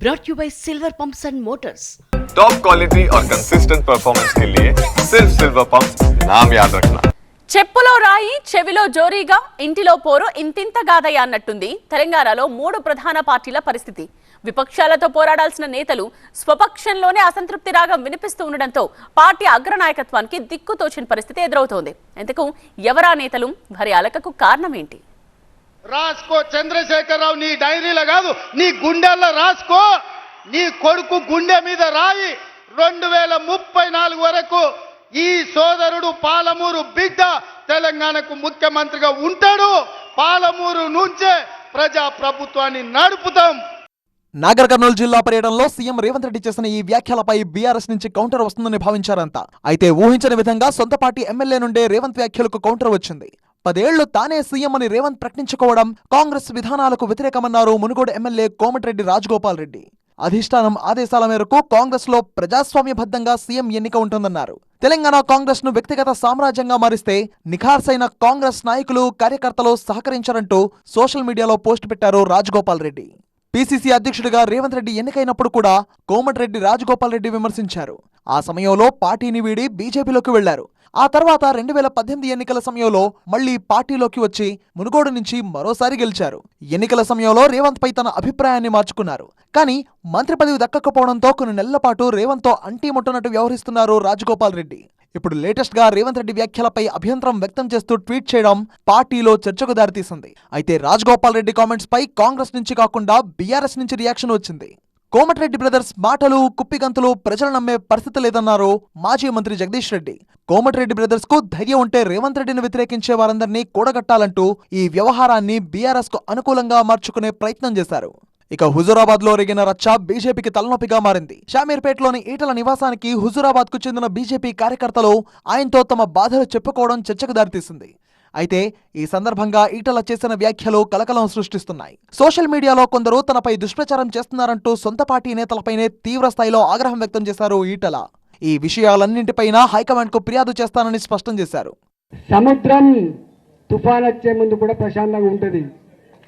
brought you by Silver Pumps and Motors. Top quality और consistent performance के लिए सिर्फ सिल्वर पंप्स नाम याद रखना. చెప్పులో రాయి చెవిలో జోరీగా ఇంటిలో పోరు ఇంతింత గాదయ్య అన్నట్టుంది తెలంగాణలో మూడు ప్రధాన పార్టీల పరిస్థితి. విపక్షాలతో పోరాడాల్సిన నేతలు స్వపక్షంలోనే అసంతృప్తి రాగం వినిపిస్తూ ఉండడంతో పార్టీ అగ్రనాయకత్వానికి దిక్కుతోచిన పరిస్థితి ఎదురవుతోంది. ఇంతకు ఎవరా నేతలు, వారి అలకకు కారణం ఏంటి? రాసుకో చంద్రశేఖరరావు, నీ డైరీలో కాదు నీ గుండెల్లో రాసుకో. నీ కొడుకు గుండె మీద రాయి 2034 వరకు ఈ సోదరుడు పాలమూరు బిడ్డ తెలంగాణకు ముఖ్యమంత్రిగా ఉంటాడు. పాలమూరు నుంచే ప్రజా ప్రభుత్వాన్ని నడుపుతాం. నాగర్ కర్నూలు జిల్లా పర్యటనలో సీఎం రేవంత్ రెడ్డి చేసిన ఈ వ్యాఖ్యలపై బీఆర్ఎస్ నుంచి కౌంటర్ వస్తుందని భావించారంతా. అయితే ఊహించని విధంగా సొంత పార్టీ ఎమ్మెల్యే నుండే రేవంత్ వ్యాఖ్యలకు కౌంటర్ వచ్చింది. 10 ఏళ్లు తానే సీఎం అని రేవంత్ ప్రకటించుకోవడం కాంగ్రెస్ విధానాలకు వ్యతిరేకమన్నారు మునుగోడు ఎమ్మెల్యే కోమటిరెడ్డి రాజగోపాల్ రెడ్డి. అధిష్టానం ఆదేశాల మేరకు కాంగ్రెస్ లో ప్రజాస్వామ్యబద్ధంగా సీఎం ఎన్నిక ఉంటుందన్నారు. తెలంగాణ కాంగ్రెస్ ను వ్యక్తిగత సామ్రాజ్యంగా మారిస్తే నిఖార్సైన కాంగ్రెస్ నాయకులు కార్యకర్తలు సహకరించారంటూ సోషల్ మీడియాలో పోస్ట్ పెట్టారు రాజగోపాల్ రెడ్డి. పీసీసీ అధ్యక్షుడిగా రేవంత్ రెడ్డి ఎన్నికైనప్పుడు కూడా కోమటిరెడ్డి రాజగోపాల్ రెడ్డి విమర్శించారు. ఆ సమయంలో పార్టీని వీడి బీజేపీలోకి వెళ్లారు. ఆ తర్వాత 2018 ఎన్నికల సమయంలో మళ్లీ పార్టీలోకి వచ్చి మునుగోడు నుంచి మరోసారి గెలిచారు. ఎన్నికల సమయంలో రేవంత్ పై తన అభిప్రాయాన్ని మార్చుకున్నారు. కానీ మంత్రి పదవి దక్కకపోవడంతో కొన్ని నెలల పాటు రేవంత్ తో అంటీముట్టనట్టు వ్యవహరిస్తున్నారు రాజగోపాల్ రెడ్డి. ఇప్పుడు లేటెస్ట్ గా రేవంత్ రెడ్డి వ్యాఖ్యలపై అభ్యంతరం వ్యక్తం చేస్తూ ట్వీట్ చేయడం పార్టీలో చర్చకు దారితీసింది. అయితే రాజగోపాల్ రెడ్డి కామెంట్స్ పై కాంగ్రెస్ నుంచి కాకుండా బీఆర్ఎస్ నుంచి రియాక్షన్ వచ్చింది. కోమటిరెడ్డి బ్రదర్స్ మాటలు కుప్పిగంతులు ప్రజలు నమ్మే పరిస్థితి లేదన్నారు మాజీ మంత్రి జగదీష్ రెడ్డి. కోమటిరెడ్డి బ్రదర్స్ కు ధైర్యం ఉంటే రేవంత్ రెడ్డిని వ్యతిరేకించే వారందరినీ కూడగట్టాలంటూ ఈ వ్యవహారాన్ని బీఆర్ఎస్ కు అనుకూలంగా మార్చుకునే ప్రయత్నం చేశారు. ఇక హుజూరాబాద్ లో రేగిన రచ్చ బీజేపీకి తలనొప్పిగా మారింది. షామీర్పేటలోని ఈటల నివాసానికి హుజూరాబాద్ కు చెందిన బీజేపీ కార్యకర్తలు ఆయనతో తమ బాధలు చెప్పుకోవడం చర్చకు దారితీసింది. అయితే ఈ సందర్భంగా ఈటల చేసిన వ్యాఖ్యలు కలకలం సృష్టిస్తున్నాయి. సోషల్ మీడియాలో కొందరు తనపై దుష్ప్రచారం చేస్తున్నారంటూ సొంత పార్టీ నేతలపైనే తీవ్ర స్థాయిలో ఆగ్రహం వ్యక్తం చేశారు ఈటల. ఈ విషయాలన్నింటిపైన హైకమాండ్ కు ఫిర్యాదు చేస్తానని స్పష్టం చేశారు. సముద్రం తుఫాన్ వచ్చే ముందు కూడా ప్రశాంతంగా ఉంటుంది,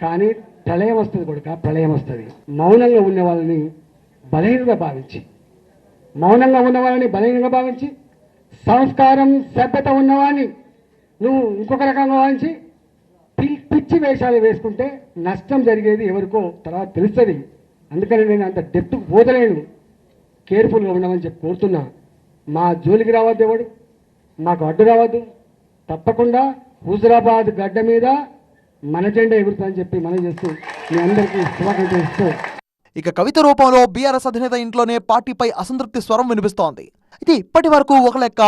కానీ ప్రళయం వస్తుంది కూడా ప్రళయం వస్తుంది. మౌనంగా ఉన్న వాళ్ళని బలహీనంగా భావించి సంస్కారం సభ్యత ఉన్నవాడిని నువ్వు ఇంకొక రకంగా భావించి పిచ్చి వేషాలు వేసుకుంటే నష్టం జరిగేది ఎవరికో తర్వాత తెలుస్తుంది. అందుకని నేను అంత డెప్త్కు పోతలేను, కేర్ఫుల్గా ఉండమని చెప్పి కోరుతున్నా. మా జోలికి రావద్దు, ఎవడు మాకు అడ్డు రావద్దు. తప్పకుండా హుజూరాబాద్ గడ్డ మీద మన జెండా ఎగురుతుందని చెప్పి మనం చేస్తూ మీ అందరికీ శుభాకాంక్షలు ఇస్తూ. ఇక కవిత రూపంలో బీఆర్ఎస్ అధినేత ఇంట్లోనే పార్టీపై అసంతృప్తి స్వరం వినిపిస్తోంది. ఇది ఇప్పటి వరకు ఒక లెక్క,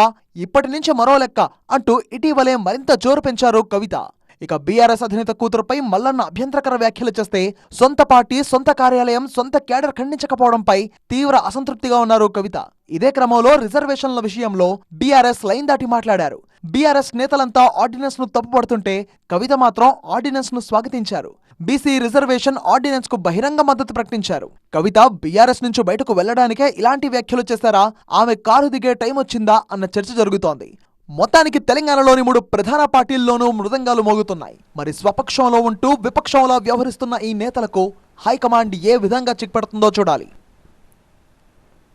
ఇప్పటి నుంచి మరో లెక్క అంటూ ఇటీవలే మరింత జోరు పెంచారు కవిత. ఇక బీఆర్ఎస్ అధినేత కూతురుపై మల్లన్న అభ్యంతరకర వ్యాఖ్యలు చేస్తే సొంత పార్టీ, సొంత కార్యాలయం, సొంత క్యాడర్ ఖండించకపోవడంపై తీవ్ర అసంతృప్తిగా ఉన్నారు కవిత. ఇదే క్రమంలో రిజర్వేషన్ల విషయంలో బీఆర్ఎస్ లైన్ దాటి మాట్లాడారు. బీఆర్ఎస్ నేతలంతా ఆర్డినెన్స్ ను తప్పుపడుతుంటే కవిత మాత్రం ఆర్డినెన్స్ ను స్వాగతించారు. బీసీ రిజర్వేషన్ ఆర్డినెన్స్ కు బహిరంగ మద్దతు ప్రకటించారు. కవిత బీఆర్ఎస్ నుంచి బయటకు వెళ్లడానికే ఇలాంటి వ్యాఖ్యలు చేశారా, ఆమె కారు దిగే టైం వచ్చిందా అన్న చర్చ జరుగుతోంది. మొత్తానికి తెలంగాణలోని 3 ప్రధాన పార్టీల్లోనూ మృదంగాలు మోగుతున్నాయి. మరి స్వపక్షంలో ఉంటూ విపక్షంలో వ్యవహరిస్తున్న ఈ నేతలకు హైకమాండ్ ఏ విధంగా చిక్పెడుతుందో చూడాలి.